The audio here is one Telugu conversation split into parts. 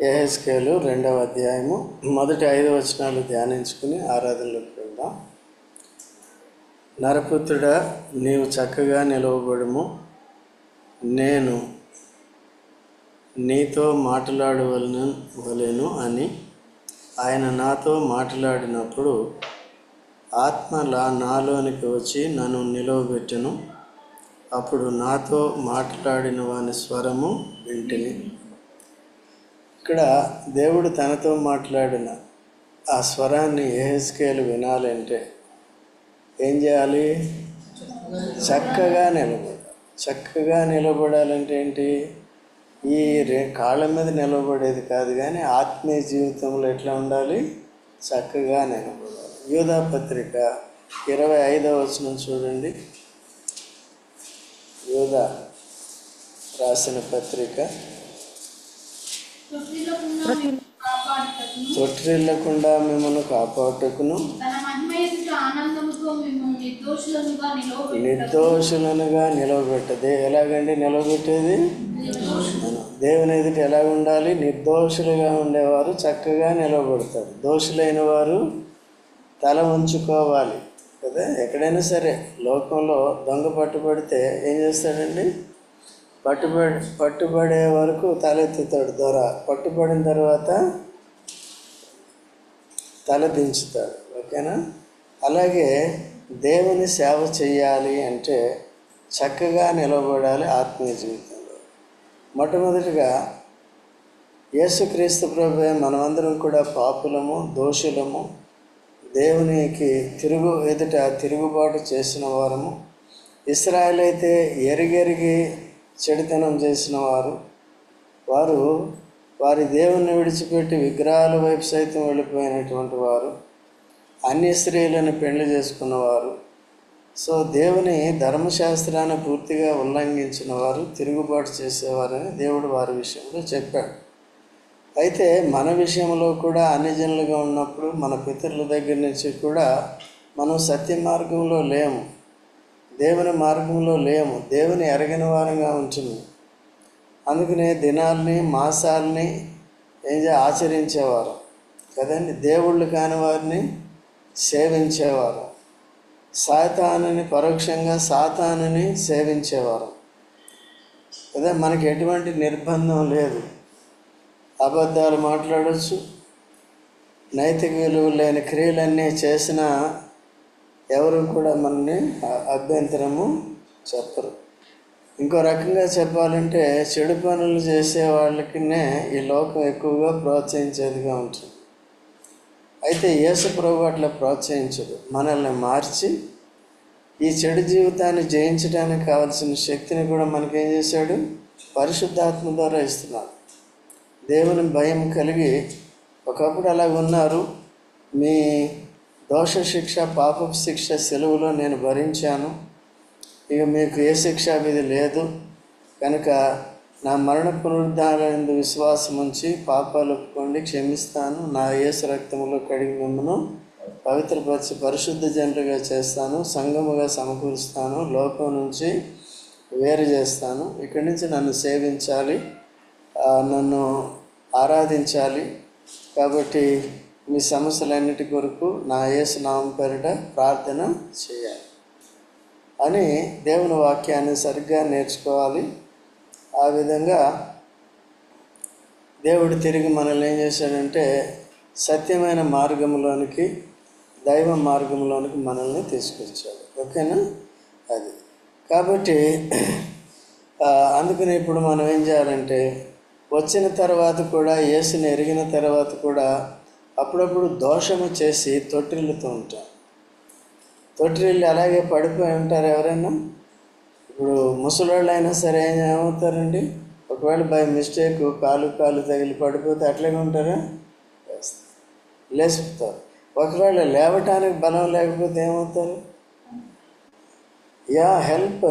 యెహెజ్కేలు 2వ అధ్యాయము మొదటి 5 వచనాలు ధ్యానించుకుని ఆరాధనలోకి వెళ్దాం. నరపుత్రుడా, నీవు చక్కగా నిలవబడుము, నేను నీతో మాట్లాడవలెను అని ఆయన నాతో మాట్లాడినప్పుడు ఆత్మ నాలోనికి వచ్చి నన్ను నిలవబెట్టెను. అప్పుడు నాతో మాట్లాడిన వాని స్వరము వింటిని. ఇక్కడ దేవుడు తనతో మాట్లాడిన ఆ స్వరాన్ని యెహెజ్కేలు వినాలంటే ఏం చేయాలి? చక్కగా నిలబడాలి. చక్కగా నిలబడాలంటే ఏంటి? ఈ కాళ్ళ మీద నిలబడేది కాదు, కానీ ఆత్మీయ జీవితంలో ఎట్లా ఉండాలి? చక్కగా నిలబడాలి. యూదా పత్రిక 25వ వచనం చూడండి. యూదా రాసిన పత్రిక, తొట్టిల్లకుండా మిమ్మల్ని కాపాడుటకును నిర్దోషులనుగా నిలవబెట్టదే. ఎలాగండి నిలవబెట్టేది? దేవుని ఎదుట ఎలా ఉండాలి? నిర్దోషులుగా ఉండేవారు చక్కగా నిలవబడతారు. దోషులైన వారు తల ఉంచుకోవాలి కదా. ఎక్కడైనా సరే లోకంలో దొంగ పట్టుబడితే ఏం చేస్తాడండి? పట్టుబడే వరకు తలెత్తుతాడు దొర. పట్టుబడిన తర్వాత తల దించుతాడు. ఓకేనా? అలాగే దేవుని సేవ చేయాలి అంటే చక్కగా నిలబడాలి ఆత్మీయ జీవితంలో. మొట్టమొదటిగా యేసుక్రీస్తు ప్రభువే మనమందరం కూడా పాపులము, దోషులము, దేవునికి ఎదుట తిరుగుబాటు చేసిన వారము. ఇశ్రాయేలు అయితే ఎరిగెరిగి చెడుతనం చేసిన వారు వారి దేవుని విడిచిపెట్టి విగ్రహాల వైపు సైతం వెళ్ళిపోయినటువంటి వారు, అన్య స్త్రీలను పెళ్లి చేసుకున్నవారు. సో దేవుని ధర్మశాస్త్రాన్ని పూర్తిగా ఉల్లంఘించిన వారు, తిరుగుబాటు చేసేవారని దేవుడు వారి విషయంలో చెప్పాడు. అయితే మన విషయంలో కూడా అన్యజనులుగా ఉన్నప్పుడు మన పితరుల దగ్గర నుంచి కూడా మనం సత్య మార్గంలో లేము, దేవుని మార్గంలో లేము, దేవుని ఎరగని వారంగా ఉంటుంది. అందుకనే దినాల్ని, మాసాలని ఆచరించేవారు కదండి. దేవుళ్ళు కాని వారిని సేవించేవారు. పరోక్షంగా సాతానుని సేవించేవారు కదా. మనకి ఎటువంటి నిర్బంధం లేదు. అబద్ధాలు మాట్లాడవచ్చు, నైతిక విలువలు లేని క్రియలన్నీ చేసిన ఎవరు కూడా మనల్ని అభ్యంతరము చెప్పరు. ఇంకో రకంగా చెప్పాలంటే చెడు పనులు చేసే వాళ్ళకినే ఈ లోకం ఎక్కువగా ప్రోత్సహించేదిగా ఉంటుంది. అయితే యేసు ప్రభు అట్లా ప్రోత్సహించడు. మనల్ని మార్చి ఈ చెడు జీవితాన్ని జయించడానికి కావలసిన శక్తిని కూడా మనకేం చేశాడు? పరిశుద్ధాత్మ ద్వారా ఇస్తున్నాడు. దేవుని భయం కలిగి ఒకప్పుడు అలాగ ఉన్నారు. మీ దోష శిక్ష, పాపపు శిక్ష సెలవులో నేను భరించాను, ఇక మీకు ఏ శిక్షా విధి లేదు కనుక నా మరణ పునరుద్ధానందు విశ్వాసం ఉంచి పాపాలు ఒప్పుకోండి, క్షమిస్తాను, నా యేసు రక్తములో కడిగి మిమ్మను పవిత్రపరిచి పరిశుద్ధ జనులుగా చేస్తాను, సంఘముగా సమకూరుస్తాను, లోకం నుంచి వేరు చేస్తాను, ఇక్కడి నుంచి నన్ను సేవించాలి, నన్ను ఆరాధించాలి. కాబట్టి మీ సమస్యలన్నిటి కొరకు నా యేసు నామం పేరిట ప్రార్థన చేయాలి అని దేవుని వాక్యాన్ని సరిగ్గా నేర్చుకోవాలి. ఆ విధంగా దేవుడు తిరిగి మనల్ని ఏం చేశాడంటే సత్యమైన మార్గంలోనికి, దైవ మార్గంలోనికి మనల్ని తీసుకొచ్చాడు. ఓకేనా? అది కాబట్టి అందుకని ఇప్పుడు మనం ఏం చేయాలంటే వచ్చిన తర్వాత కూడా, యేసుని ఎరిగిన తర్వాత కూడా అప్పుడప్పుడు దోషము చేసి తొట్టిల్లుతూ ఉంటాం. తొట్టిల్లి అలాగే పడిపోయి ఉంటారు ఎవరైనా. ఇప్పుడు ముసలోళ్ళు అయినా సరే ఏమవుతారండి? ఒకవేళ బై మిస్టేక్ కాలు తగిలి పడిపోతే అట్లాగే ఉంటారా? లేచిపోతారు. ఒకవేళ లేవటానికి బలం లేకపోతే ఏమవుతారు? హెల్ప్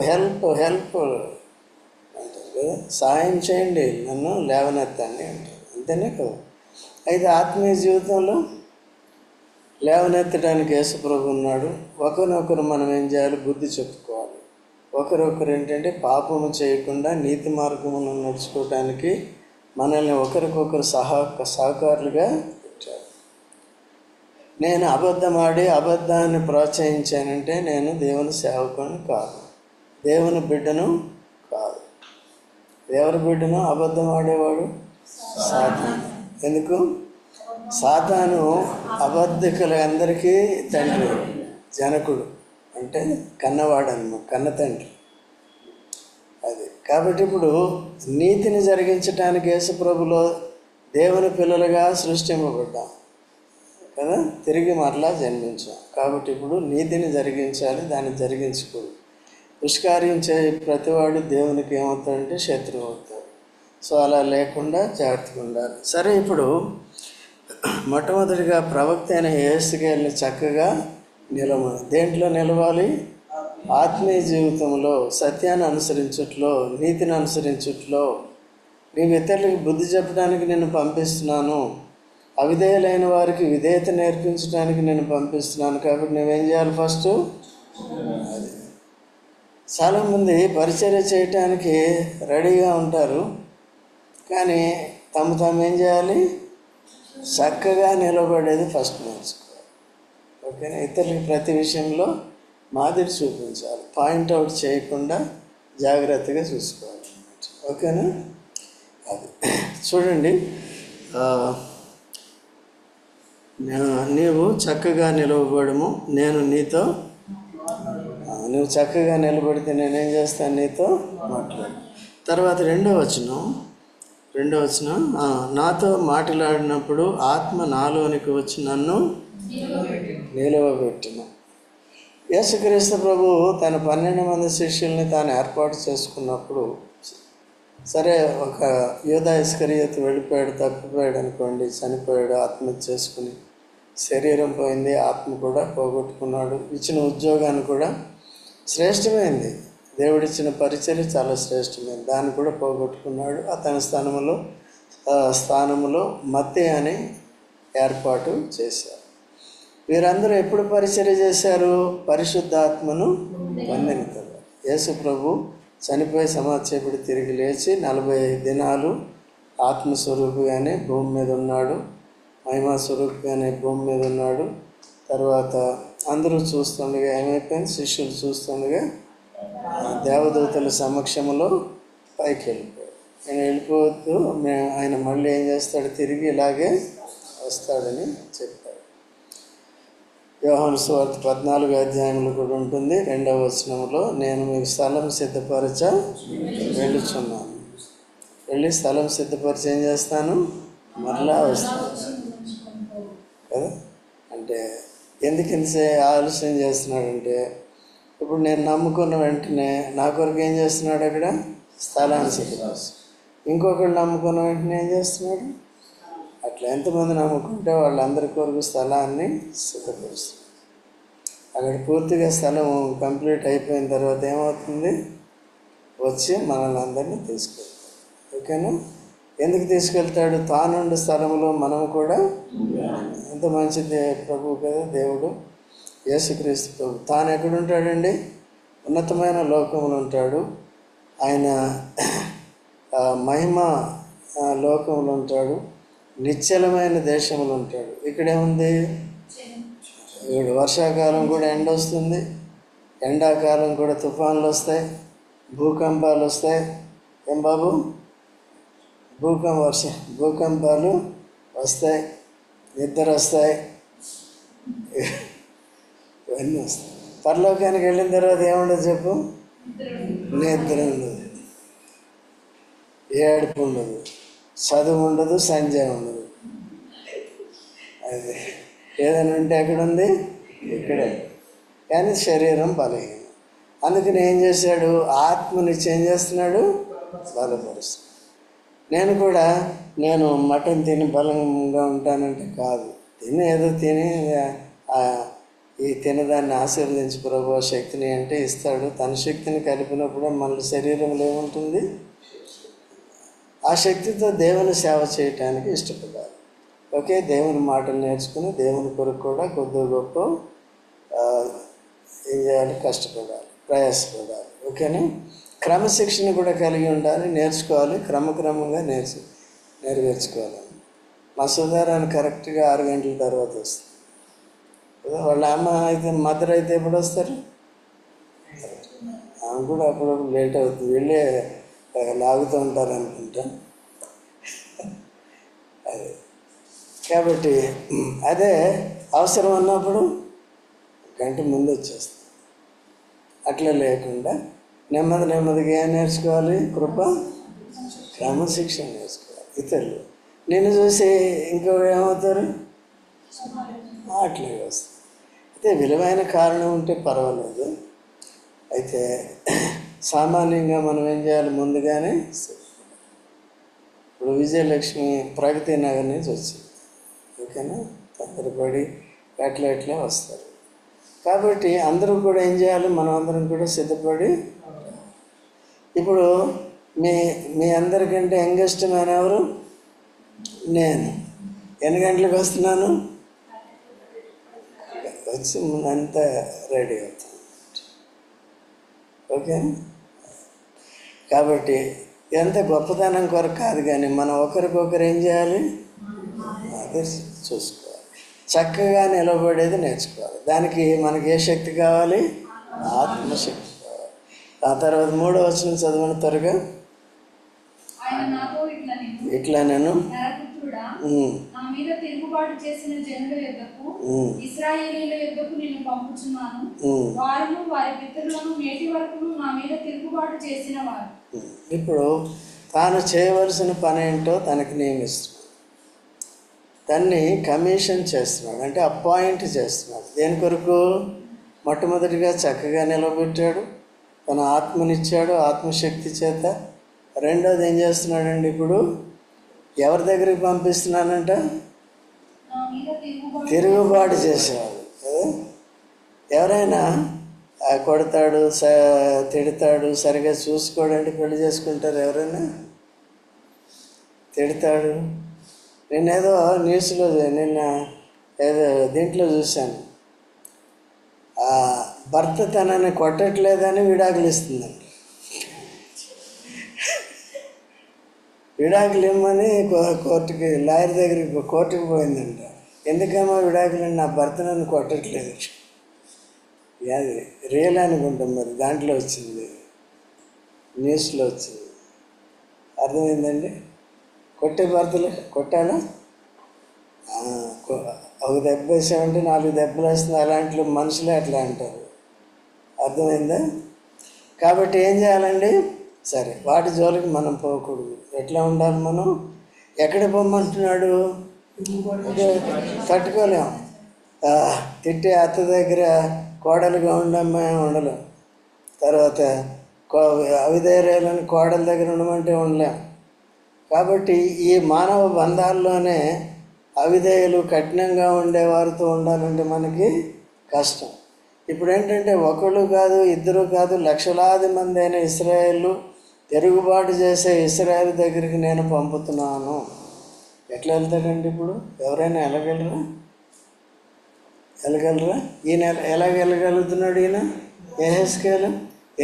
అంటారు, సాయం చేయండి, నన్ను లేవనెత్తండి అంటారు. అంతేనే కదా. అయితే ఆత్మీయ జీవితంలో లేవనెత్తడానికి యేసుప్రభు ఉన్నాడు. ఒకరినొకరు మనం ఏం చేయాలి? బుద్ధి చెప్పుకోవాలి. ఒకరొకరు ఏంటంటే పాపము చేయకుండా నీతి మార్గములను నడుచుకోవటానికి మనల్ని ఒకరికొకరు సహకారులుగా పెట్టాడు. నేను అబద్ధమాడి అబద్ధాన్ని ప్రోత్సహించానంటే నేను దేవుని సేవకుని కాదు, దేవుని బిడ్డను కాదు. ఎవరి బిడ్డను? అబద్ధం ఆడేవాడు సాతాను. ఎందుకు? సాతాను అబద్ధికులందరికీ తండ్రి, జనకుడు అంటే కన్నవాడన్నమాట, కన్న తండ్రి. అది కాబట్టి ఇప్పుడు నీతిని జరిగించడానికి యేసుప్రభులో దేవుని పిల్లలుగా సృష్టింపబడ్డాం కదా, తిరిగి మరలా జన్మించాం. కాబట్టి ఇప్పుడు నీతిని జరిగించాలి, దాన్ని జరిగించుకోడు. దుష్కార్యం చేయ ప్రతివాడు దేవునికి ఏమవుతాడంటే శత్రువు అవుతాడు. సో అలా లేకుండా జాగ్రత్తగా ఉండాలి. సరే, ఇప్పుడు మొట్టమొదటిగా ప్రవక్త అయిన యేసుకేల్ని చక్కగా దేంట్లో నిలవాలి? ఆత్మీయ జీవితంలో, సత్యాన్ని అనుసరించుట్లో, నీతిని అనుసరించుట్లో. నీవు ఇతరులకు బుద్ధి చెప్పడానికి నేను పంపిస్తున్నాను, అవిధేయులైన వారికి విధేయత నేర్పించడానికి నేను పంపిస్తున్నాను. కాబట్టి నువ్వేం చేయాలి? ఫస్ట్ అది. చాలామంది పరిచర్య చేయటానికి రెడీగా ఉంటారు, కానీ తాము ఏం చేయాలి? చక్కగా నిలబడేది ఫస్ట్ నేర్చుకోవాలి. ఓకేనా? ఇతరులకి ప్రతి విషయంలో మాదిరి చూపించాలి, పాయింట్అవుట్ చేయకుండా జాగ్రత్తగా చూసుకోవాలి. ఓకేనా? అది చూడండి, నీవు చక్కగా నిలవబడము, నేను నీతో, నువ్వు చక్కగా నిలబడితే నేనేం చేస్తాను? నీతో మాట్లాడు. తర్వాత రెండో వచనం, నాతో మాట్లాడినప్పుడు ఆత్మ నాలోనికి వచ్చి నన్ను నిలవబెట్టును. యేసుక్రీస్తు ప్రభు తన 12 మంది శిష్యుల్ని తాను ఏర్పాటు చేసుకున్నప్పుడు, సరే ఒక యూదా ఇస్కరియోతు వెళ్ళిపోయాడు, తప్పిపోయాడు అనుకోండి, చనిపోయాడు, ఆత్మహత్య చేసుకుని. శరీరం పోయింది, ఆత్మ కూడా పోగొట్టుకున్నాడు. ఇచ్చిన ఉద్యోగాన్ని కూడా శ్రేష్టమైంది, దేవుడిచ్చిన పరిచర్య చాలా శ్రేష్టమైంది, దాన్ని కూడా పోగొట్టుకున్నాడు. అతని స్థానంలో మత్తయి అని ఏర్పాటు చేశారు. వీరందరూ ఎప్పుడు పరిచర్య చేశారు? పరిశుద్ధాత్మను పొందిన తర్వాత. యేసు ప్రభు చనిపోయి సమాధి చేయబడి తిరిగి లేచి 45 దినాలు ఆత్మస్వరూపిగానే భూమి మీద ఉన్నాడు, మహిమా స్వరూపిగానే భూమి మీద ఉన్నాడు. తర్వాత అందరూ చూస్తుండగా ఏమైపోయింది? శిష్యులు చూస్తుండగా దేవదూతల సమక్షంలో పైకి వెళ్ళిపోయాడు. ఆయన వెళ్ళిపోవద్దు, ఆయన మళ్ళీ ఏం చేస్తాడు? తిరిగి ఇలాగే వస్తాడని చెప్పాడు. యోహాను సువార్త 14వ అధ్యాయంలో కూడా ఉంటుంది. 2వ వచనంలో, నేను మీకు స్థలం సిద్ధపరచ వెళ్ళుచున్నాను, వెళ్ళి స్థలం సిద్ధపరిచి ఏం చేస్తాను? మరలా వస్తాను కదా. అంటే ఎందుకు ఇంత ఆలస్యం చేస్తున్నాడంటే, ఇప్పుడు నేను నమ్ముకున్న వెంటనే నా కొరకు ఏం చేస్తున్నాడు? అక్కడ స్థలాన్ని సిద్ధపరుస్తాడు. ఇంకొకళ్ళు నమ్ముకున్న వెంటనే ఏం చేస్తున్నాడు? అట్లా ఎంతమంది నమ్ముకుంటే వాళ్ళందరి కొరకు స్థలాన్ని సిద్ధపరుస్తాడు. అక్కడ పూర్తిగా స్థలం కంప్లీట్ అయిపోయిన తర్వాత ఏమవుతుంది? వచ్చి మనల్ని అందరినీ తీసుకెళ్తాడు. ఓకేనా? ఎందుకు తీసుకెళ్తాడు? తానుండే స్థలంలో మనం కూడా. ఎంత మంచిది ప్రభువు కదా దేవుడు, యేసుక్రీస్తు ప్రభు. తాను ఎక్కడుంటాడండి? ఉన్నతమైన లోకంలో ఉంటాడు. ఆయన మహిమ లోకంలో ఉంటాడు, నిశ్చలమైన దేశంలో ఉంటాడు. ఇక్కడేముంది? ఇప్పుడు వర్షాకాలం కూడా ఎండ వస్తుంది, ఎండాకాలం కూడా తుఫాన్లు వస్తాయి, భూకంపాలు వస్తాయి. ఏం బాబు? భూకంపాలు వస్తాయి, నిద్ర వస్తాయి, ఇవన్నీ వస్తాయి. పరలోకానికి వెళ్ళిన తర్వాత ఏముండదు చెప్పు? నిద్ర ఉండదు, ఏడుపు ఉండదు, చదువు ఉండదు, సంజయ్ ఉండదు. అది ఏదైనా ఉంటే ఎక్కడుంది? ఇక్కడే. కానీ శరీరం బలహీనం. అందుకని ఏం చేశాడు? ఆత్మనిచ్చి ఏం చేస్తున్నాడు? బలపరుస్తున్నాడు. నేను మటన్ తిని బలంగా ఉంటానంటే కాదు, ఏదో తిని ఈ తినదాన్ని ఆశీర్వదించి ప్రభు శక్తిని అంటే ఇస్తాడు. తన శక్తిని కలిపినప్పుడు మన శరీరంలో ఏముంటుంది? ఆ శక్తితో దేవుని సేవ చేయటానికి ఇష్టపడాలి. ఓకే, దేవుని మాటలు నేర్చుకుని దేవుని కొరకు కూడా కొద్ది గొప్ప ఏం చేయాలి? కష్టపడాలి, ప్రయాసపడాలి. ఓకేనా? క్రమశిక్షణ కూడా కలిగి ఉండాలి, నేర్చుకోవాలి, క్రమక్రమంగా నెరవేర్చుకోవాలి. మా సుధారాన్ని కరెక్ట్గా 6 గంటల తర్వాత వస్తుంది. వాళ్ళ అమ్మ అయితే మదర్ అయితే ఎప్పుడు వస్తారు? ఆమె కూడా అప్పుడప్పుడు లేట్ అవుతుంది, వెళ్ళే లాగుతూ ఉంటారు అనుకుంటా. అదే కాబట్టి అదే అవసరం అన్నప్పుడు గంట ముందు వచ్చేస్తుంది. అట్లా లేకుండా నెమ్మదిగా ఏం నేర్చుకోవాలి? క్రమశిక్షణ నేర్చుకోవాలి. ఇతరులు నిన్ను చూసి ఇంకో ఏమవుతారు? అట్లే వస్తుంది. అయితే విలువైన కారణం ఉంటే పర్వాలేదు. అయితే సామాన్యంగా మనం ఏం చేయాలి? ముందుగానే ఇప్పుడు విజయలక్ష్మి ప్రగతి నగర్ నుంచి వచ్చింది, ఓకేనా? తొందరపడి ఎట్లా వస్తారు. కాబట్టి అందరూ కూడా ఏం చేయాలి? మనం అందరం కూడా సిద్ధపడి. ఇప్పుడు మీ అందరికంటే యంగెస్ట్ మ్యాన్ ఎవరు? నేను. ఎన్ని గంటలకు వస్తున్నాను? వచ్చి ముందంతా రెడీ అవుతాను, ఓకే? కాబట్టి ఎంత గొప్పతనం కొరకు కాదు, కానీ మనం ఒకరికొకరు ఏం చేయాలి? అదే చూసుకోవాలి. చక్కగా నిలబడేది నేర్చుకోవాలి. దానికి మనకి ఏ శక్తి కావాలి? ఆత్మశక్తి కావాలి. ఆ తర్వాత 3వ వచనం చదవండి త్వరగా. ఇట్లా నేను నా మీద తిరుగుబాటు చేసిన జనుల యొద్దకు, ఇశ్రాయేలీయుల యొద్దకు నిన్ను పంపుచున్నాను. వారును వారి పితరులను నేటి వరకు నా మీద తిరుగుబాటు చేసిన వారు. ఇప్పుడు తాను చేయవలసిన పని ఏంటో తనకి నియమిస్తున్నాడు. దాన్ని కమిషన్ చేస్తున్నాడు, అంటే అపాయింట్ చేస్తున్నాడు. దేని కొరకు? మొట్టమొదటిగా చక్కగా నిలబెట్టాడు, తన ఆత్మనిచ్చాడు ఆత్మశక్తి చేత. రెండోది ఏం చేస్తున్నాడండి? ఇప్పుడు ఎవరి దగ్గరికి పంపిస్తున్నానంట? తిరుగుబాటు చేసేవాడు కదా. ఎవరైనా కొడతాడు, తిడతాడు, సరిగా చూసుకోడండి పెళ్లి చేసుకుంటారు. ఎవరైనా తిడతాడు. నేనేదో న్యూస్లో ఏదో దీంట్లో చూశాను, భర్త తనని కొట్టట్లేదని విడాకులు ఇస్తుందండి. విడాకులు ఇమ్మని కోర్టుకి, లాయర్ దగ్గరికి, కోర్టుకు పోయిందంట. ఎందుకమ్మా విడాకులు? నా భర్త నన్ను కొట్టట్లేదు. అది రియల్ అనుకుంటాం, మరి దాంట్లో వచ్చింది, న్యూస్లో వచ్చింది. అర్థమైందండి? కొట్టే భర్తలు కొట్టాలా? ఒక దెబ్బ వేసామంటే 4 దెబ్బలు వేస్తుంది. అలాంటి మనుషులే అట్లా అంటారు. అర్థమైందా? కాబట్టి ఏం చేయాలండి? సరే, వాటి జోలికి మనం పోకూడదు. ఎట్లా ఉండాలి మనం? ఎక్కడ పొమ్మంటున్నాడు? తట్టుకోలేము. తిట్టే అత్త దగ్గర కోడలుగా ఉండలేం. తర్వాత అవిధేయులని కోడల దగ్గర ఉండమంటే ఉండలేం. కాబట్టి ఈ మానవ బంధాల్లోనే అవిధేయులు, కఠినంగా ఉండేవారితో ఉండాలంటే మనకి కష్టం. ఇప్పుడు ఏంటంటే ఒకళ్ళు కాదు, ఇద్దరు కాదు, లక్షలాది మంది అయిన ఇశ్రాయేలు తిరుగుబాటు చేసే ఇశ్రాయేలు దగ్గరికి నేను పంపుతున్నాను. ఎట్లా వెళ్తాడండి? ఇప్పుడు ఎవరైనా వెళ్ళగలరా? ఈయన వెళ్ళగలుగుతున్నాడు? ఈయన యెహెజ్కేలు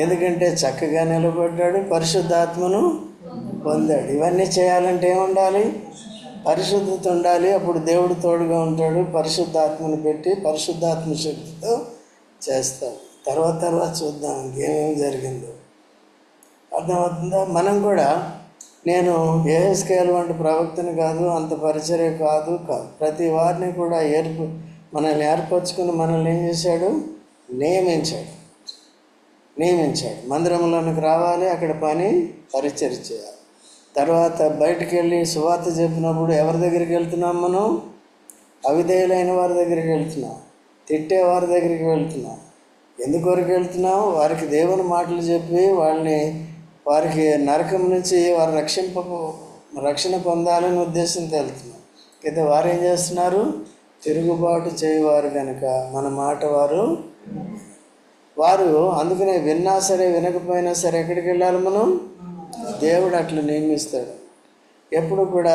ఎందుకంటే చక్కగా నిలబడ్డాడు, పరిశుద్ధాత్మను పొందాడు. ఇవన్నీ చేయాలంటే ఏముండాలి? పరిశుద్ధత ఉండాలి. అప్పుడు దేవుడు తోడుగా ఉంటాడు. పరిశుద్ధాత్మను పెట్టి పరిశుద్ధాత్మ శక్తితో చేస్తాడు. తర్వాత చూద్దాం ఇంకేమేమి జరిగిందో. అర్థమవుతుందా? మనం కూడా, నేను యెహెజ్కేలు వంటి ప్రవక్తని కాదు, అంత పరిచర్య కాదు. ప్రతి వారిని కూడా మనల్ని ఏర్పరచుకుని మనల్ని ఏం చేశాడు? నియమించాడు. మందిరంలోనికి రావాలి, అక్కడ పరిచర్య చేయాలి. తర్వాత బయటికి వెళ్ళి సువార్త చెప్పినప్పుడు ఎవరి దగ్గరికి వెళ్తున్నాం మనం? అవిధేయులైన వారి దగ్గరికి వెళ్తున్నాం, తిట్టేవారి దగ్గరికి వెళ్తున్నాం. ఎందుకొరకు వెళ్తున్నాం? వారికి దేవుని మాటలు చెప్పి వారికి నరకం నుంచి వారు రక్షణ పొందాలని ఉద్దేశంతో వెళ్తున్నాం. అయితే వారు ఏం చేస్తున్నారు? తిరుగుబాటు చేయవారు కనుక మన మాట వారు అందుకనే విన్నా సరే వినకపోయినా సరే ఎక్కడికి వెళ్ళాలి మనం? దేవుడు అట్లా నియమిస్తాడు. ఎప్పుడు కూడా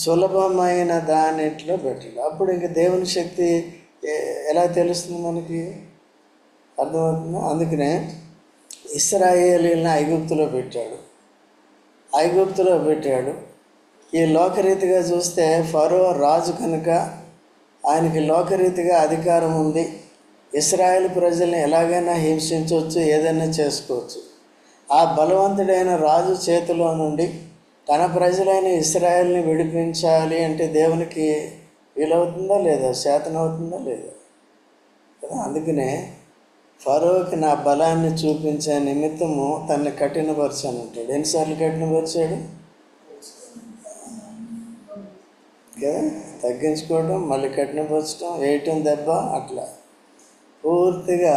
సులభమైన దానిట్లో పెట్టాడు. అప్పుడు ఇంక దేవుని శక్తి ఎలా తెలుస్తుంది మనకి? అర్థమవుతుందా? అందుకనే ఇశ్రాయేలీయులను ఐగుప్తులో పెట్టాడు. ఈ లోకరీతిగా చూస్తే ఫరో రాజు కనుక ఆయనకి లోకరీతిగా అధికారం ఉంది. ఇశ్రాయేలు ప్రజల్ని ఎలాగైనా హింసించవచ్చు, ఏదైనా చేసుకోవచ్చు. ఆ బలవంతుడైన రాజు చేతిలో నుండి తన ప్రజలైన ఇశ్రాయేల్ని విడిపించాలి అంటే దేవునికి వీలవుతుందా లేదా, చేతనవుతుందా లేదా కదా. అందుకనే ఫరోకి నా బలాన్ని చూపించే నిమిత్తము తనని కఠినపరిచాను అంటాడు. ఎన్నిసార్లు కఠినపరిచాడు కదా. తగ్గించుకోవడం, మళ్ళీ కఠినపరచడం, వేయటం దెబ్బ, అట్లా పూర్తిగా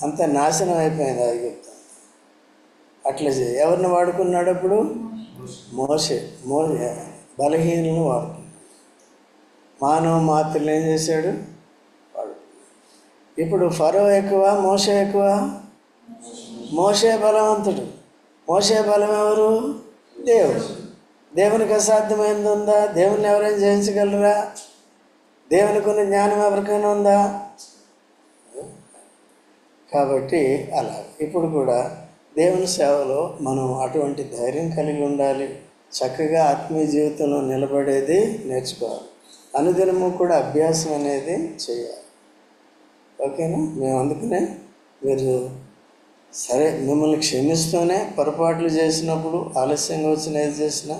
అంత నాశనం అయిపోయింది ఐగుప్తు. అట్లా ఎవరిని వాడుకున్నాడు అప్పుడు? మోషే బలహీనలను వాడుకున్నాడు. మానవ మాతృలు ఏం చేశాడు? వాడుకున్నాడు. ఇప్పుడు ఫరో ఎక్కువ, మోషే ఎక్కువ? మోషే బలవంతుడు. మోషే బలం ఎవరు? దేవుడు. దేవునికి అసాధ్యమైనది ఉందా? దేవుని ఎవరైనా జయించగలరా? దేవునికి ఉన్న జ్ఞానం ఎవరికైనా ఉందా? కాబట్టి అలా ఇప్పుడు కూడా దేవుని సేవలో మనం అటువంటి ధైర్యం కలిగి ఉండాలి. చక్కగా ఆత్మీయ జీవితంలో నిలబడేది నేర్చుకోవాలి. అనుదినము కూడా అభ్యాసం అనేది చేయాలి. ఓకేనా? మేము అందుకనే మీరు సరే మిమ్మల్ని క్షమిస్తూనే పొరపాట్లు చేసినప్పుడు, ఆలస్యంగా వచ్చిన ఏది చేసినా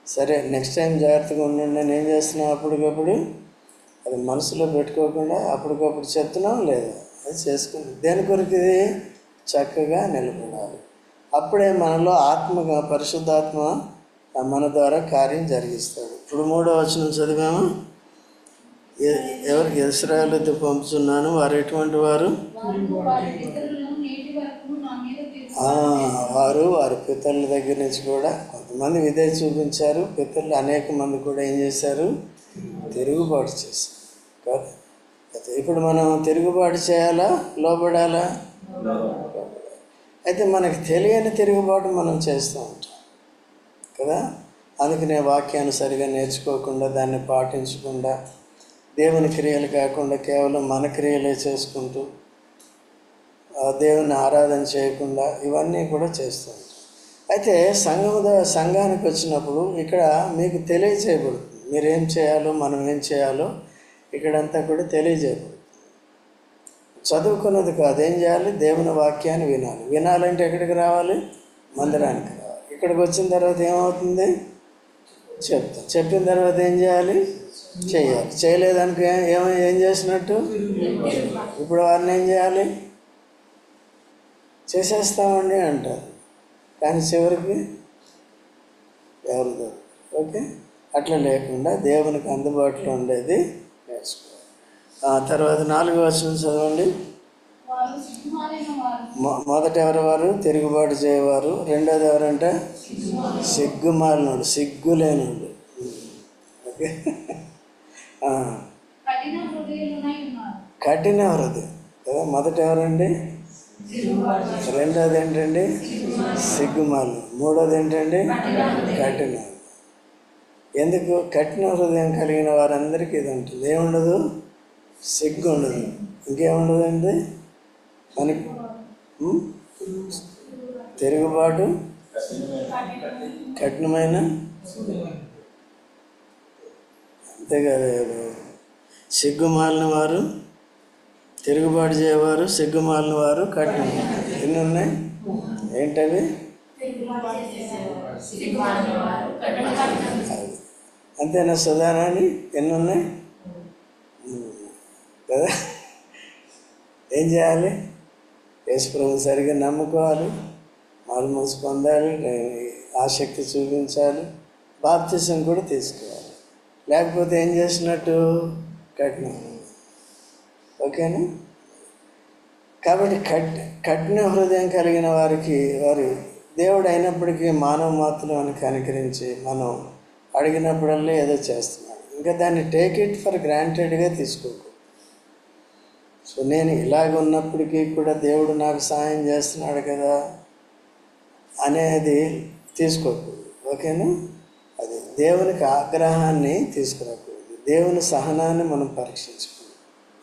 సరే నెక్స్ట్ టైం జాగ్రత్తగా ఉండండి. నేను ఏం చేస్తున్నావు అప్పటికప్పుడు అది మనసులో పెట్టుకోకుండా అప్పటికప్పుడు చెప్తున్నాం లేదా అది చేసుకుని దేని కొరకు ఇది చక్కగా నిలబడాలి. అప్పుడే మనలో ఆత్మగా పరిశుద్ధాత్మ మన ద్వారా కార్యం జరిగిస్తాడు. ఇప్పుడు 3వ వచనం చదివాము. ఎవరికి? ఇశ్రాయేలుతో పంపుతున్నాను, వారు ఎటువంటి వారు? వారు వారి పితరుల దగ్గర నుంచి కూడా కొంతమంది విధేయత చూపించారు. పితరులు అనేక మంది కూడా ఏం చేశారు? తిరుగుబాటు చేశారు కదా. ఇప్పుడు మనం తిరుగుబాటు చేయాలా, లోబడాలా? అయితే మనకి తెలియని తిరుగుబాటు మనం చేస్తూ ఉంటాం కదా. అందుకనే వాక్యాన్ని సరిగా నేర్చుకోకుండా, దాన్ని పాటించకుండా, దేవుని క్రియలు కాకుండా కేవలం మన క్రియలే చేసుకుంటూ, దేవుని ఆరాధన చేయకుండా ఇవన్నీ కూడా చేస్తూ ఉంటాం. అయితే సంఘానికి వచ్చినప్పుడు ఇక్కడ మీకు తెలియజేయబడుతుంది. మీరేం చేయాలో, మనం ఏం చేయాలో ఇక్కడంతా కూడా తెలియజేయబడుతుంది. చదువుకున్నది కాదు, ఏం చేయాలి? దేవుని వాక్యాన్ని వినాలి. వినాలంటే ఎక్కడికి రావాలి? మందిరానికి రావాలి. ఇక్కడికి వచ్చిన తర్వాత ఏమవుతుంది? చెప్తాం. చెప్పిన తర్వాత ఏం చేయాలి? చేయాలి. చేయలేదానికి ఏం చేసినట్టు? ఇప్పుడు వారిని ఏం చేయాలి? చేసేస్తామండి అంటారు, కానీ చివరికి ఎవరిదో. ఓకే, అట్లా లేకుండా దేవునికి అందుబాటులో ఉండేది నేర్చుకోవాలి. తర్వాత 4వ వచనం చదవండి. మొదట ఎవరు? వారు తిరుగుబాటు చేయవారు. రెండోది ఎవరంటే సిగ్గుమాలినోడు, సిగ్గులేనుడు. ఓకే, కఠిన హృదయం కదా. మొదట ఎవరండి? రెండోది ఏంటండి? సిగ్గుమాలిన. మూడోది ఏంటండి? కఠిన. ఎందుకు? కఠిన హృదయం కలిగిన వారందరికీ ఇది ఉంటుంది. ఏముండదు? సిగ్గు ఉండదు. ఇంకేముండదండి మనకి? తిరుగుబాటు, కఠినమైన, అంతేకాదు సిగ్గుమాలిన వారు, తిరుగుబాటు చేయవారు, సిగ్గుమాలిన వారు, కఠిన. ఎన్ని ఉన్నాయి? ఏంటవి? అంతేనా సుధారాణి? ఎన్ని ఉన్నాయి కదా. ఏం చేయాలి? యేసుప్రభు సరిగ్గా నమ్ముకోవాలి, మారుమనసు పొందాలి, ఆసక్తి చూపించాలి, బాప్తిసం కూడా తీసుకోవాలి. లేకపోతే ఏం చేసినట్టు? కఠినం. ఓకేనా? కాబట్టి కఠిన హృదయం కలిగిన వారికి వారు దేవుడు అయినప్పటికీ మానవ మాత్రం అని కనికరించి మనం అడిగినప్పుడల్లా ఏదో చేస్తున్నాడు. ఇంకా దాన్ని టేక్ ఇట్ ఫర్ గ్రాంటెడ్గా తీసుకోకు. సో నేను ఇలాగ ఉన్నప్పటికీ కూడా దేవుడు నాకు సహాయం చేస్తున్నాడు కదా అనేది తీసుకోకూడదు. ఓకేనా? అది దేవునికి ఆగ్రహాన్ని తీసుకురాకూడదు. దేవుని సహనాన్ని మనం పరీక్షించుకోవాలి.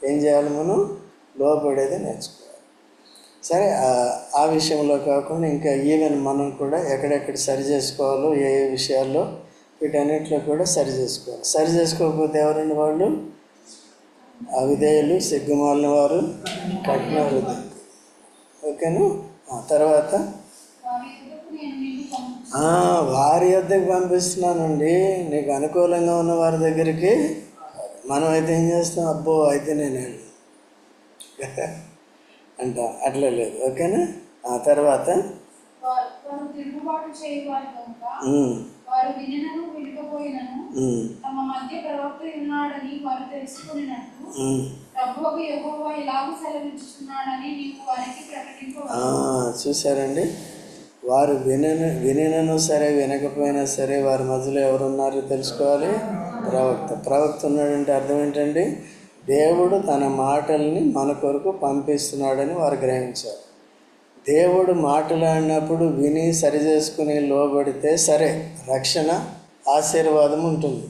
ఏం చేయాలి? మనం లోపడేది నేర్చుకోవాలి. సరే, ఆ విషయంలో కాకుండా ఇంకా ఈవెన్ మనం కూడా ఎక్కడెక్కడ సరి చేసుకోవాలో, ఏ విషయాల్లో వీటన్నిటిలో కూడా సరి చేసుకోవాలి. సరి చేసుకోకపోతే ఎవరండి వాళ్ళు? అవిధేయులు, సిగ్గుమాలిన వారు, కఠిన హృదయం. ఓకేనా? తర్వాత వారి యొద్దకు నేను నిన్ను పంపుచు వారి యొద్దకు పంపిస్తున్నానండి, నీకు అనుకూలంగా ఉన్న వారి దగ్గరికి. మనం అయితే ఏం చేస్తాం? అబ్బో అయితే నేను అంట, అట్లా లేదు. ఓకేనా? తర్వాత వారు తిరుగుబాటు చేయువారు కనుక వారు వినినను వినకపోయినను తమ మధ్య ప్రవక్త ఉన్నాడని వారు తెలుసుకున్నట్టు ప్రభువు యెహోవా ఇలాగూ సెలవిచ్చుచున్నాడని నీవు వారికి ప్రకటింపవలెను. చూసారండి, వారు వినినను సరే వినకపోయినా సరే వారి మధ్యలో ఎవరున్నారో తెలుసుకోవాలి. ప్రవక్త ఉన్నాడంటే అర్థం ఏంటండి? దేవుడు తన మాటల్ని మన కొరకు పంపిస్తున్నాడని వారు గ్రహించారు. దేవుడు మాట్లాడినప్పుడు విని సరి చేసుకుని లోబడితే సరే, రక్షణ ఆశీర్వాదం ఉంటుంది.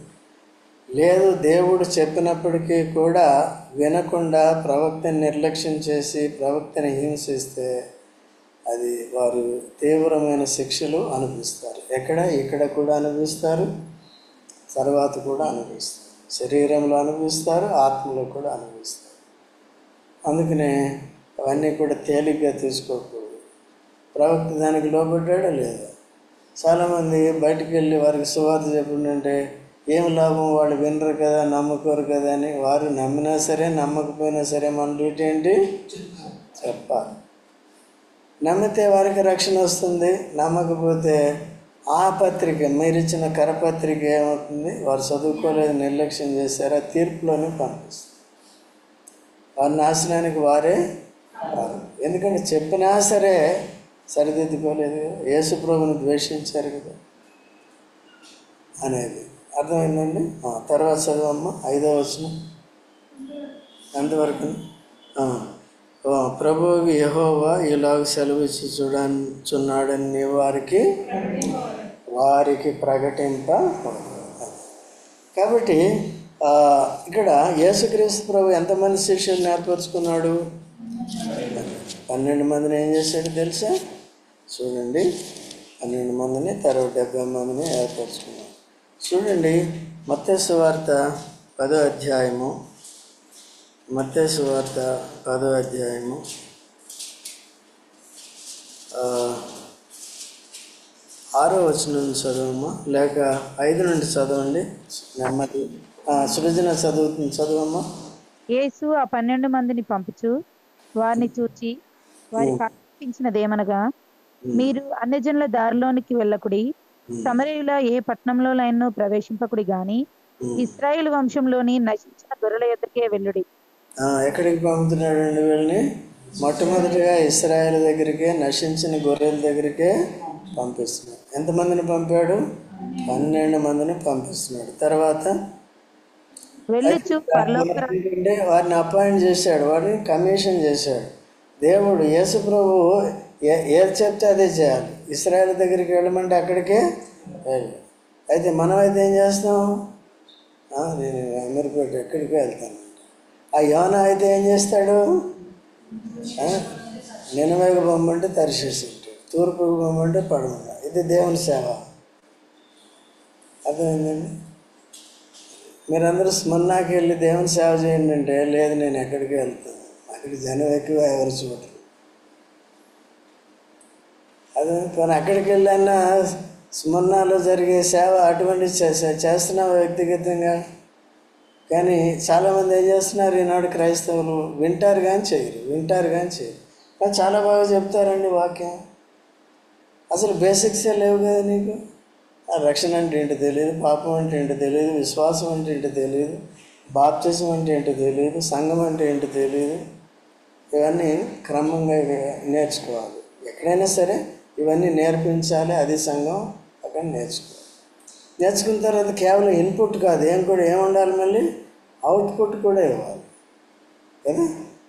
లేదు, దేవుడు చెప్పినప్పటికీ కూడా వినకుండా ప్రవక్తని నిర్లక్ష్యం చేసి ప్రవక్తని హింసిస్తే అది వారు తీవ్రమైన శిక్షలు అనుభవిస్తారు. ఇక్కడ కూడా అనుభవిస్తారు, తర్వాత కూడా అనుభవిస్తారు. శరీరంలో అనుభవిస్తారు, ఆత్మలో కూడా అనుభవిస్తారు. అందుకనే అవన్నీ కూడా తేలిగ్గా తీసుకోకూడదు. ప్రవక్త దానికి లోబడ్డాడా లేదా? చాలామంది బయటికి వెళ్ళి వారికి సువార్త చెప్పుంటే ఏం లాభం, వాళ్ళు వినరు కదా, నమ్మకోరు కదా అని. వారు నమ్మినా సరే నమ్మకపోయినా సరే మన డ్యూటీ ఏంటి? చెప్పాలి. నమ్మితే వారికి రక్షణ వస్తుంది, నమ్మకపోతే ఆ పత్రిక, మీరిచ్చిన కరపత్రిక ఏమవుతుంది? వారు చదువుకోలేదు, నిర్లక్ష్యం చేశారు, ఆ తీర్పులోనే పంపిస్తుంది. వారి నాశనానికి వారే కారణం. ఎందుకంటే చెప్పినా సరే సరిదిద్దుకోలేదు, యేసు ప్రభువుని ద్వేషించారు కదా అనేది అర్థమైందండి. తర్వాత చదవమ్మ, 5వ వచనం ఎంతవరకు? ప్రభువు యెహోవా ఇలాగ సెలవిచ్చి చూడాచున్నాడని వారికి ప్రకటింప. కాబట్టి ఇక్కడ యేసుక్రీస్తు ప్రభు ఎంతమంది శిష్యులను ఏర్పరచుకున్నాడు? 12 మందిని ఏం చేశాడు తెలుసా? చూడండి, 12 మందిని, తర్వాత 70 మందిని ఏర్పరచుకున్నాడు. చూడండి, మత్తయి సువార్త 10వ అధ్యాయము, మత్తయి సువార్త 10వ అధ్యాయము 6వ వచనం చదవమ్మా, లేక 5 నుండి చదవండి. నెమ్మది సృజన చదవమ్మా. యేసు ఆ 12 మందిని పంపుచు వారిని చూచి వారికి ఆజ్ఞాపించినదేమనగా, మీరు అన్యజనుల దారిలోనికి వెళ్ళకుడి, సమరయుల ఏ పట్టణంలోనైనా ప్రవేశింపకుడి గాని ఇశ్రాయేలు వంశంలోని నశించిన గొర్రెల యొద్దకే వెళ్ళుడి. ఎక్కడికి పంపుతున్నాడు అండి వీళ్ళని? మొట్టమొదటిగా ఇశ్రాయేలు దగ్గరికే, నశించిన గొర్రెల దగ్గరికే పంపిస్తున్నాడు. ఎంతమందిని పంపాడు? 12 మందిని పంపిస్తున్నాడు. తర్వాత వారిని అపాయింట్ చేశాడు, వారిని కమిషన్ చేశాడు దేవుడు. యేసు ప్రభు ఏది చెప్తే అదే చేయాలి. ఇశ్రాయేలు దగ్గరికి వెళ్ళమంటే అక్కడికే వెళ్ళి. అయితే మనమైతే ఏం చేస్తాం? నేను అమీర్పేట ఎక్కడికి వెళ్తాను. ఆ యోనా అయితే ఏం చేస్తాడు? నినవేకు బొమ్మంటే తరిశేసి ఉంటాడు, తూర్పుకు బొమ్మంటే పడమట. ఇది దేవుని సేవ. అర్థమైందండి? మీరందరూ స్మరణకి వెళ్ళి దేవుని సేవ చేయండి అంటే, లేదు నేను ఎక్కడికి వెళ్తాను, అక్కడికి జనం ఎక్కువ, ఎవరు చూడరు. అదే కానీ అక్కడికి వెళ్ళినా స్మరణలో జరిగే సేవ అటువంటి చేస్తున్నావు వ్యక్తిగతంగా. కానీ చాలామంది ఏం చేస్తున్నారు ఈనాడు? క్రైస్తవులు వింటారు కానీ చేయరు. కానీ చాలా బాగా చెప్తారండి వాక్యం. అసలు బేసిక్సే లేవు కదా నీకు. రక్షణ అంటే ఏంటో తెలియదు, పాపం అంటే ఏంటో తెలియదు, విశ్వాసం అంటే ఏంటో తెలియదు, బాప్తిజం అంటే ఏంటో తెలియదు, సంఘం అంటే ఏంటో తెలియదు. ఇవన్నీ క్రమంగా నేర్చుకోవాలి. ఎక్కడైనా సరే ఇవన్నీ నేర్పించాలి. అది సంఘం అక్కడ నేర్చుకున్న తర్వాత కేవలం ఇన్పుట్ కాదు, ఏముండాలి మళ్ళీ అవుట్పుట్ కూడా ఇవ్వాలి కదా.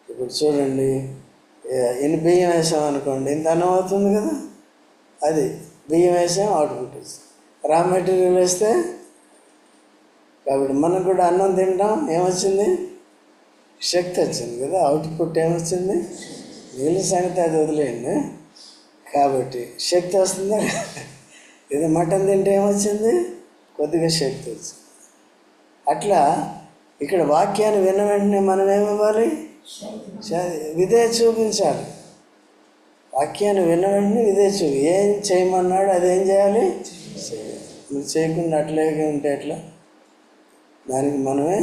ఇప్పుడు చూడండి, ఇన్ని బియ్యం వేసాం అనుకోండి, ఇంత అన్నం అవుతుంది కదా. అది బియ్యం వేసాం, అవుట్పుట్ వేసాం. రా మెటీరియల్ వేస్తే, కాబట్టి మనం కూడా అన్నం తింటాం, ఏమొచ్చింది? శక్తి వచ్చింది కదా. అవుట్పుట్ ఏమొచ్చింది? నీళ్ళ సంగతి అది వదిలేయండి. కాబట్టి శక్తి వస్తుందా? ఇది మటన్ తింటే ఏమొచ్చింది? కొద్దిగా శక్తి వచ్చింది. అట్లా ఇక్కడ వాక్యాన్ని విన్న వెంటనే మనం ఏమివ్వాలి? విధేయ చూపించాలి. వాక్యాన్ని విన్న వెంటనే విధేయ చూపి ఏం చేయమన్నాడు అదేం చేయాలి? నువ్వు చేయకుండా అట్లాగే ఉంటే ఎట్లా? దానికి మనమే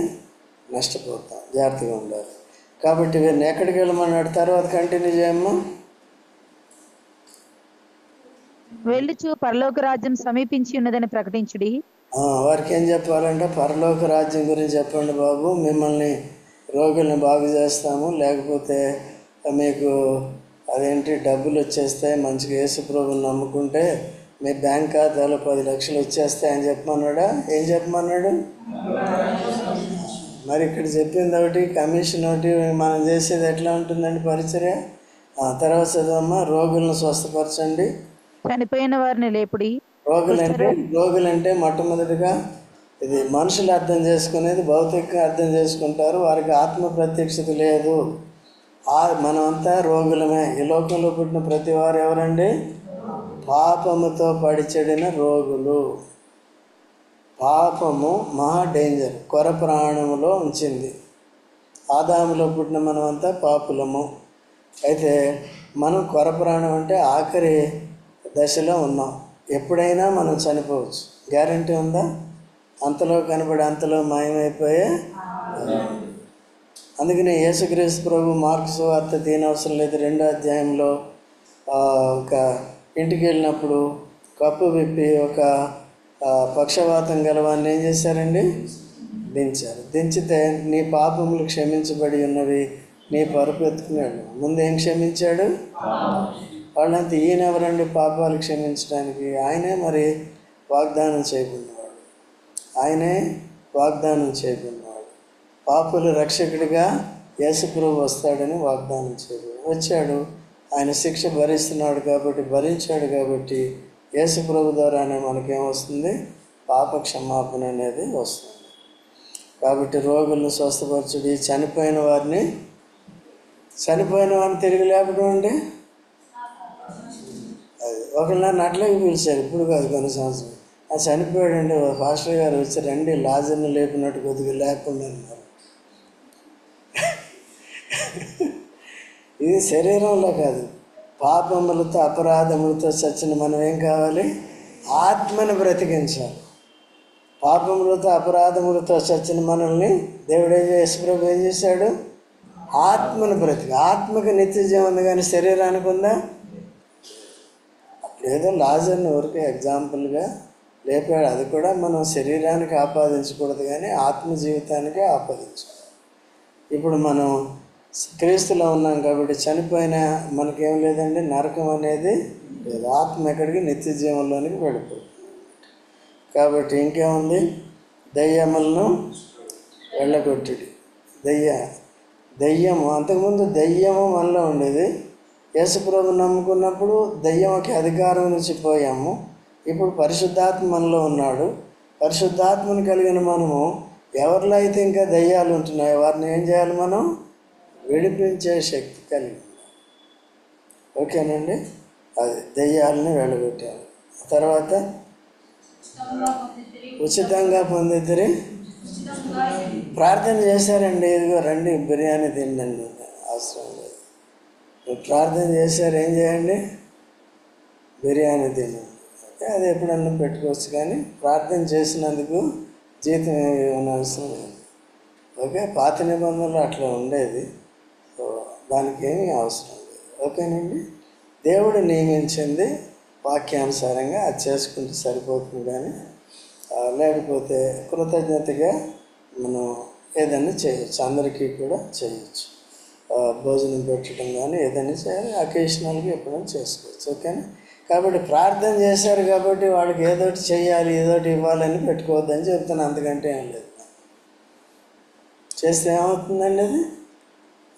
నష్టపోతాం. జాగ్రత్తగా ఉండాలి. కాబట్టి వీరిని ఎక్కడికి వెళ్ళమన్నాడు? తర్వాత కంటిన్యూ చేయమ్మా. వెళ్ళుచు పరలోక రాజ్యం సమీపించి ఉన్నదని ప్రకటించుడి. వారికి ఏం చెప్పాలంటే, పరలోక రాజ్యం గురించి చెప్పండి బాబు, మిమ్మల్ని రోగుల్ని బాగు చేస్తాము, లేకపోతే మీకు అదేంటి డబ్బులు వచ్చేస్తాయి, మంచిగా యేసు ప్రభువుని నమ్ముకుంటే మీ బ్యాంక్ ఖాతాలో 10 లక్షలు వచ్చేస్తాయని చెప్పమన్నాడా? ఏం చెప్పమన్నాడు? మరి ఇక్కడ చెప్పింది ఒకటి, కమిషన్ ఒకటి, మనం చేసేది ఎట్లా ఉంటుందండి పరిచర్య? తర్వాత చదవమ్మా. రోగులను స్వస్థపరచండి, చనిపోయిన వారిని లేపుడి. రోగులంటే మొట్టమొదటిగా ఇది మనుషులు అర్థం చేసుకునేది, భౌతికంగా అర్థం చేసుకుంటారు. వారికి ఆత్మ ప్రత్యక్షత లేదు. మనమంతా రోగులమే. ఈ లోకంలో పుట్టిన ప్రతి వారు ఎవరండి? పాపముతో పడిచెడిన రోగులు. పాపము మహా డేంజర్, కొర ప్రాణములో ఉంచింది. ఆదాములో పుట్టిన మనమంతా పాపులము. అయితే మనం కొర ప్రాణం అంటే ఆఖరి దశలో ఉన్నాం. ఎప్పుడైనా మనం చనిపోవచ్చు. గ్యారంటీ ఉందా? అంతలో కనబడి అంతలో మాయమైపోయే. అందుకనే యేసుక్రీస్తు ప్రభు మార్కు సువార్త తీనవసరం లేదు 2వ అధ్యాయంలో ఒక ఇంటికి వెళ్ళినప్పుడు కప్పు విప్పి ఒక పక్షవాతం గలవాన్ని ఏం చేశారండి? దించారు. దించితే నీ పాపములు క్షమించబడి ఉన్నవి, నీ పరుపు ఎత్తుకున్నాడు. ముందు ఏం క్షమించాడు? వాళ్ళంతా ఈయన ఎవరండి పాపాలు క్షమించడానికి? ఆయనే మరి వాగ్దానం చేయకున్నవాడు. ఆయనే వాగ్దానం చేయకున్నవాడు. పాపుల రక్షకుడిగా యేసుప్రభు వస్తాడని వాగ్దానం చేయబడి వచ్చాడు. ఆయన శిక్ష భరిస్తున్నాడు కాబట్టి, భరించాడు కాబట్టి యేసుప్రభు ద్వారానే మనకేమొస్తుంది? పాప క్షమాపణ అనేది వస్తుంది. కాబట్టి రోగులను స్వస్థపరచుడి, చనిపోయిన వారిని తిరిగి లేపడం అండి. అది ఒకళ్ళు నన్ను అట్లాగే పిలిచారు, ఇప్పుడు కాదు కొన్ని సంవత్సరం. చనిపోయాడండి, పాస్టర్ గారు వచ్చి రండి లాజర్ని లేపినట్టు కొద్దిగా లేకుండా అన్నారు. ఇది శరీరంలో కాదు, పాపములతో అపరాధములతో చచ్చిన మనం ఏం కావాలి? ఆత్మను బ్రతికించాలి. పాపములతో అపరాధములతో చచ్చిన మనల్ని దేవుడు యేసుప్రభు ఏం చేశాడు? ఆత్మను ఆత్మకు నిత్య జీవం ఉంది, కానీ శరీరానికి ఉందా? అప్పుడేదో లాజర్ని ఊరికే ఎగ్జాంపుల్గా లేపాడు. అది కూడా మనం శరీరానికి ఆపాదించకూడదు, కానీ ఆత్మ జీవితానికి ఆపాదించాలి. ఇప్పుడు మనం క్రీస్తులో ఉన్నాం కాబట్టి చనిపోయిన మనకేం లేదండి, నరకం అనేది లేదు. ఆత్మ ఎక్కడికి? నిత్య జీవంలోనికి వెళ్ళిపోతుంది. కాబట్టి ఇంకేముంది? దయ్యములను వెళ్ళగొట్టుడి. దయ్యము అంతకుముందు దయ్యము మనలో ఉండేది. యేసుప్రభు నమ్ముకున్నప్పుడు దయ్యంకి అధికారం నుంచి పోయాము. ఇప్పుడు పరిశుద్ధాత్మ మనలో ఉన్నాడు. పరిశుద్ధాత్మను కలిగిన మనము ఎవరిలో అయితే ఇంకా దయ్యాలు ఉంటున్నాయో వారిని ఏం చేయాలి? మనం విడిపించే శక్తి కలిగి. ఓకేనండి? అది దయ్యాలని వెళ్ళగొట్టాలి. తర్వాత ఉచితంగా పొందిద్దరి ప్రార్థన చేశారండి. ఇదిగో రండి బిర్యానీ తినండి, అవసరం లేదు. ప్రార్థన చేశారు, ఏం చేయండి? బిర్యానీ తినండి. అది ఎప్పుడన్నా పెట్టుకోవచ్చు, కానీ ప్రార్థన చేసినందుకు జీతం ఏమైనా అవసరం లేదు. ఓకే, పాత నిబంధనలు అట్లా ఉండేది, సో దానికి ఏమీ అవసరం లేదు. ఓకేనండి? దేవుడు నియమించింది వాక్యానుసారంగా అది చేసుకుంటే సరిపోతుంది, కానీ లేకపోతే కృతజ్ఞతగా మనం ఏదైనా చేయొచ్చు, అందరికీ కూడా చేయొచ్చు. భోజనం పెట్టడం కానీ ఏదైనా చేయాలి, అకేషనల్గా ఎప్పుడైనా చేసుకోవచ్చు. ఓకేనా? కాబట్టి ప్రార్థన చేశారు కాబట్టి వాళ్ళకి ఏదోటి చేయాలి, ఏదోటి ఇవ్వాలని పెట్టుకోవద్దని చెప్తాను. అంతకంటే ఏం లేదు. చేస్తే ఏమవుతుందండి? అది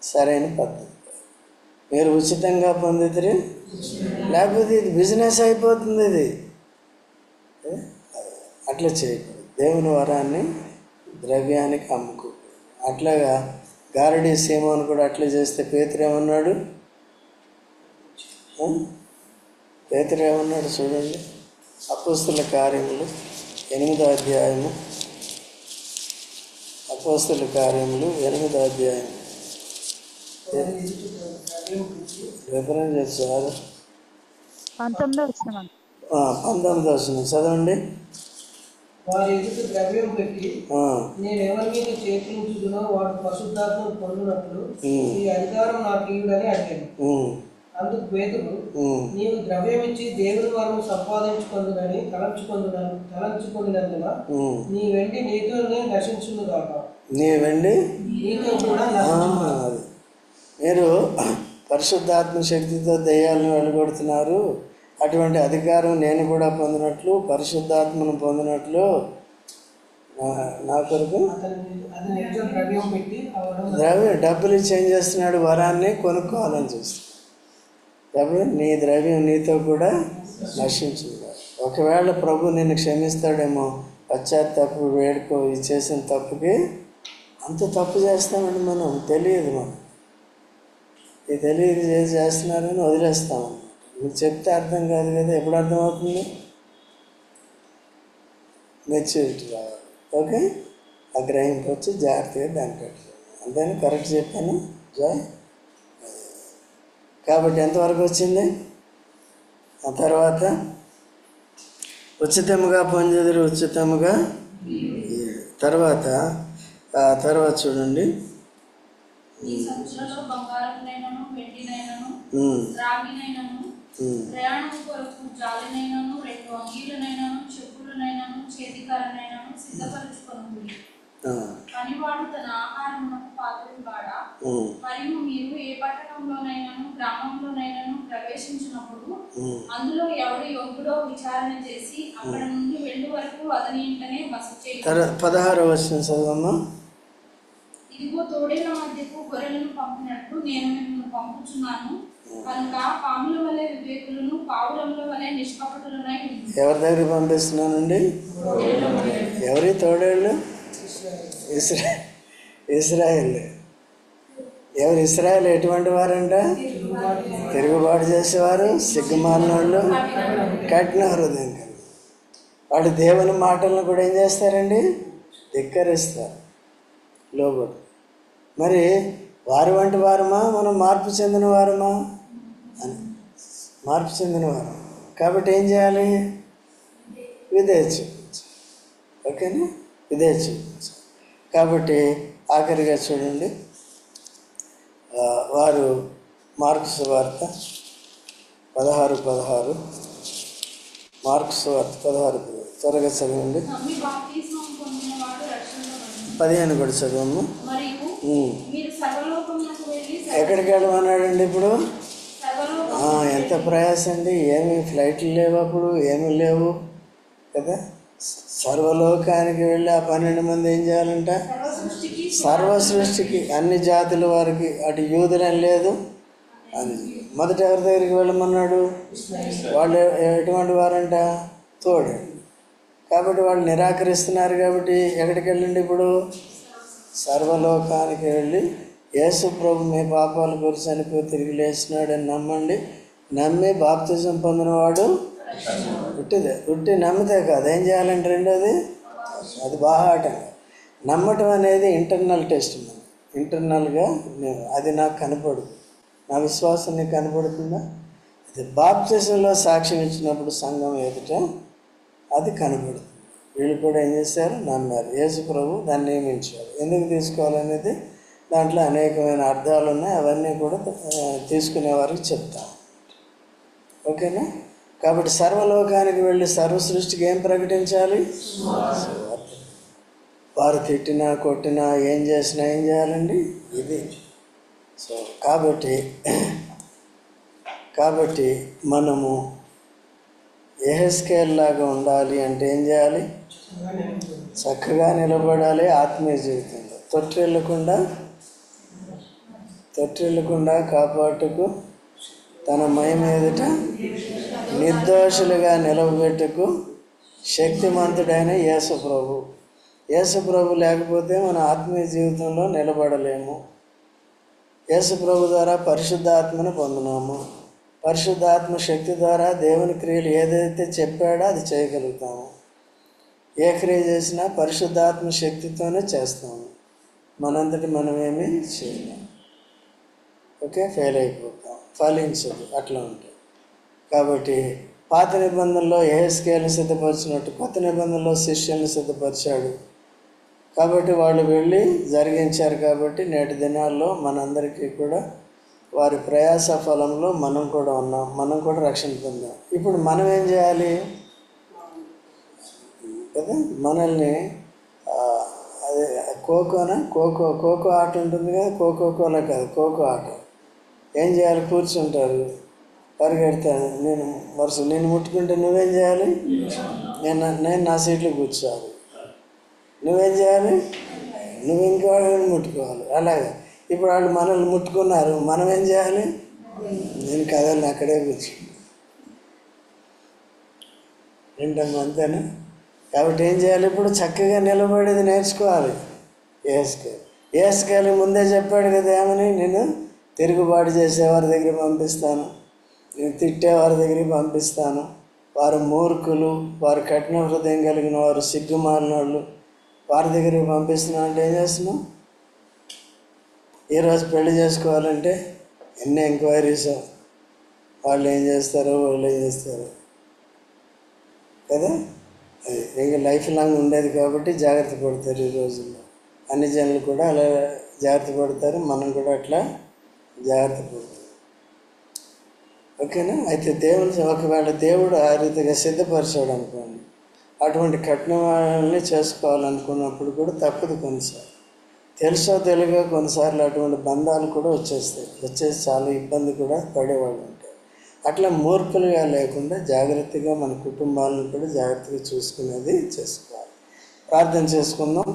సరైన పద్ధతి. మీరు ఉచితంగా పొందితే, లేకపోతే ఇది బిజినెస్ అయిపోతుంది. ఇది అట్లా చేయకూడదు. దేవుని వరాన్ని ద్రవ్యానికి అమ్ముకో. అట్లాగా గారడీ సీమోను కూడా అట్లా చేస్తే పేతురు ఏమన్నాడు? చూడండి, అపోస్తుల కార్యములు 8వ అధ్యాయము, అపోస్తల కార్యములు 8వ అధ్యాయం. రిఫరెన్స్ చేస్తారు 19వ వచనం చదవండి. వారి ఎదుట ద్రవ్యం పెట్టి నేను ఎవరి మీద చేతులుంచుదునో వాడు పరిశుద్ధాత్మను పొందినట్లు ఈ అధికారం నాకు ఇవ్వడని అడిగాను. అందుకు పేతురు, నీవు ద్రవ్యం ఇచ్చి దేవుని వరము సంపాదించుకుందునని తలంచుకున్నందున నీ వెండి నీతోనే నశించును కాక. నీ వెండి నీతో కూడా నశించును. మీరు పరిశుద్ధాత్మ శక్తితో దెయ్యాలను వెళ్ళగొడుతున్నారు, అటువంటి అధికారం నేను కూడా పొందినట్లు, పరిశుద్ధాత్మను పొందినట్లు నా కొరకు డబ్బులు ఇచ్చి ఏం చేస్తున్నాడు? వరాన్ని కొనుక్కోవాలని చూస్తున్నాడు. డబ్బులు నీ ద్రవ్యం నీతో కూడా నశించింది. ఒకవేళ ప్రభు నిన్ను క్షమిస్తాడేమో, పశ్చాత్తాప వేడుకో, ఇది చేసిన తప్పుకి. అంత తప్పు చేస్తామండి మనం, తెలియదు. మనం ఇది తెలియదు చేస్తున్నారని వదిలేస్తాము. మీకు చెప్తే అర్థం కాదు కదా, ఎప్పుడు అర్థమవుతుంది? మెచ్యూరిటీ రావాలి. ఓకే, ఆ గ్రహింపు వచ్చి జాగ్రత్తగా దాన్ని పెట్టాలి. అంతేనా? కరెక్ట్ చెప్పాను జాయ్? కాబట్టి ఎంతవరకు వచ్చింది? ఆ తర్వాత ఉచితముగా పొందేది ఉచితముగా. తర్వాత చూడండి, ఈ సంచులలో బంగారమునైనను వెండినైనను రాగినైనను ప్రయాణము కొరకు జాలినైనను 2 అంగీలనైనను చెప్పులనైనను చేతికరనైనను సిద్ధపరచుకొనుడి. పనివాడు తన ఆహారమునకు పాత్రలు వాడా. మరియు మీరు ఏ పట్టణంలోనైనను గ్రామంలోనైనను ప్రవేశించినప్పుడు అందులో ఎవడు యోగ్యుడో విచారణ చేసి అక్కడ నుండి వెళ్ళు వరకు అతని ఇంటనే బస చేయండి. 16వ వచనం చదవమ్మా. ఇదిగో తోడేళ్ల మధ్యకు గొర్రెలను పంపినట్లు నేను మిమ్మల్ని పంపుచున్నాను కనుక పాముల వలె వివేకులను పావురముల వలె నిష్కపటులనై ఉండు. ఎవరి దగ్గరికి పంపిస్తున్నానండి? ఎవరి తోడేళ్ళు? ఇశ్రాయేల్. ఎవరు ఇశ్రాయేల్? ఎటువంటి వారంట? తిరుగుబాటు చేసేవారు, సిగ్గుమాలిన వాళ్ళు, కఠిన హృదయం. వాడు దేవుని మాటలను కూడా ఏం చేస్తారండి? ధిక్కరిస్తారు, లోబడు. మరి వారి వంటి వారమా, మనం మార్పు చెందిన వారమా? అని మార్పు చెందిన వారు కాబట్టి ఏం చేయాలి? విధేయత చూపించాలి. ఓకేనా? విధేయత చూపించాలి. కాబట్టి ఆఖరిగా చూడండి, వారు మార్కు సువార్త 16 మార్కు సువార్త 16 త్వరగా చదవండి. 15 కూడా చదవము. ఎక్కడికి వెళ్ళమన్నాడండి ఇప్పుడు? ఎంత ప్రయాసం అండి! ఏమి ఫ్లైట్లు లేవు, అప్పుడు ఏమీ లేవు కదా. సర్వలోకానికి వెళ్ళి ఆ 12 మంది ఏం చేయాలంట? సర్వ సృష్టికి, అన్ని జాతుల వారికి. అటు యూదులని లేదు అని. మొదట ఎవరి దగ్గరికి వెళ్ళమన్నాడు? వాళ్ళు ఎటువంటి వారంట? తోడు. కాబట్టి వాళ్ళు నిరాకరిస్తున్నారు. కాబట్టి ఎక్కడికి వెళ్ళండి ఇప్పుడు? సర్వలోకానికి వెళ్ళి యేసు ప్రభు మీ పాపాల గురించి చనిపోయి తిరిగి లేచినాడని నమ్మండి. నమ్మి బాప్తిజం పొందినవాడు ఉట్టి నమ్మితే కాదు, ఏం చేయాలంటే రెండోది అది బాహాటంగా నమ్మటం అనేది ఇంటర్నల్ టెస్ట్. ఇంటర్నల్గా అది నాకు కనపడదు, నా విశ్వాసం నీకు కనపడుతుందా? అది బాప్తిజంలో సాక్ష్యం ఇచ్చినప్పుడు సంఘం ఎదుట అది కనపడుతుంది. వీళ్ళు కూడా ఏం చేశారు? నమ్మారు. యేసు ప్రభు దాన్ని నియమించారు. ఎందుకు తీసుకోవాలనేది దాంట్లో అనేకమైన అర్థాలు ఉన్నాయి. అవన్నీ కూడా తీసుకునే వారికి చెప్తాం. ఓకేనా? కాబట్టి సర్వలోకానికి వెళ్ళి సర్వ సృష్టికి ఏం ప్రకటించాలి? వారు తిట్టినా కొట్టినా ఏం చేసినా ఏం చేయాలండి? ఇది. సో కాబట్టి మనము యెహెజ్కేలు లాగా ఉండాలి అంటే ఏం చేయాలి? చక్కగా నిలబడాలి. ఆత్మీయ జీవితంలో తొట్టిల్లకుండా కాపాటుకు తన మహిమ ఎదుట నిర్దోషులుగా నిలబెట్టుకు శక్తిమంతుడైన యేసు ప్రభు లేకపోతే మన ఆత్మీయ జీవితంలో నిలబడలేము. యేసు ప్రభు ద్వారా పరిశుద్ధాత్మను పొందినాము. పరిశుద్ధాత్మ శక్తి ద్వారా దేవుని క్రియలు ఏదైతే చెప్పాడో అది చేయగలుగుతాము. ఏ క్రియ చేసినా పరిశుద్ధాత్మ శక్తితోనే చేస్తాము. మనంతటి మనమేమీ చేయలేము. ఓకే, ఫెయిల్ అయిపోతాం, ఫలించదు, అట్లా ఉంటుంది. కాబట్టి పాత నిబంధనలో యెహెజ్కేలుని సిద్ధపరిచినట్టు కొత్త నిబంధనలో శిష్యుల్ని సిద్ధపరిచాడు. కాబట్టి వాళ్ళు వెళ్ళి జరిగించారు. కాబట్టి నేటి దినాల్లో మనందరికీ కూడా వారి ప్రయాస ఫలంలో మనం కూడా ఉన్నాం, మనం కూడా రక్షణ పొందాం. ఇప్పుడు మనం ఏం చేయాలి కదా? మనల్ని అదే ఖోఖో ఆట ఉంటుంది కదా, కోలా కాదు, ఖోఖో ఆట. ఏం చేయాలి? కూర్చుంటారు, పరిగెడతాను, నేను ముట్టుకుంటే నువ్వేం చేయాలి? నేను నా సీట్లో కూర్చోవాలి. నువ్వేం చేయాలి? నువ్వు ఇంకో ముట్టుకోవాలి. అలాగే ఇప్పుడు వాళ్ళు మనల్ని ముట్టుకున్నారు, మనం ఏం చేయాలి? నేను కదలని అక్కడే కూర్చో. ఏంటమ్మా, అంతేనా? కాబట్టి ఏం చేయాలి? ఇప్పుడు చక్కగా నిలబడేది నేర్చుకోవాలి. యెహెజ్కేలు ముందే చెప్పాడు కదా, ఏమని? నేను తిరుగుబాటు చేసేవారి దగ్గర పంపిస్తాను, నేను తిట్టేవారి దగ్గరికి పంపిస్తాను, వారు మూర్ఖులు, వారు కఠిన హృదయం కలిగిన వారు, సిగ్గుమాలిన వాళ్ళు, వారి దగ్గరికి పంపిస్తున్నాం. అంటే ఏం చేస్తున్నాం? ఈరోజు పెళ్లి చేసుకోవాలంటే ఎన్ని ఎంక్వైరీస్, వాళ్ళు ఏం చేస్తారు, వాళ్ళు ఏం చేస్తారు కదా. అది ఇంకా లైఫ్ లాంగ్ ఉండేది కాబట్టి జాగ్రత్త పడతారు. ఈ రోజుల్లో అన్ని జనులు కూడా అలా జాగ్రత్త పడతారు, మనం కూడా అట్లా జాగ్రత్త పడతాం. ఓకేనా? అయితే ఒకవేళ దేవుడు ఆ రీతిగా సిద్ధపరిచాడు అనుకోండి, అటువంటి కఠినవాళ్ళని చేసుకోవాలనుకున్నప్పుడు కూడా తప్పదు. కొన్నిసార్లు తెలుసో తెలియక కొన్నిసార్లు అటువంటి బంధాలు కూడా వచ్చేసి చాలా ఇబ్బంది కూడా పడేవాళ్ళు ఉంటారు. అట్లా మూర్ఖులుగా లేకుండా జాగ్రత్తగా మన కుటుంబాలను కూడా జాగ్రత్తగా చూసుకునేది చేసుకోవాలి. ప్రార్థన చేసుకుందాం.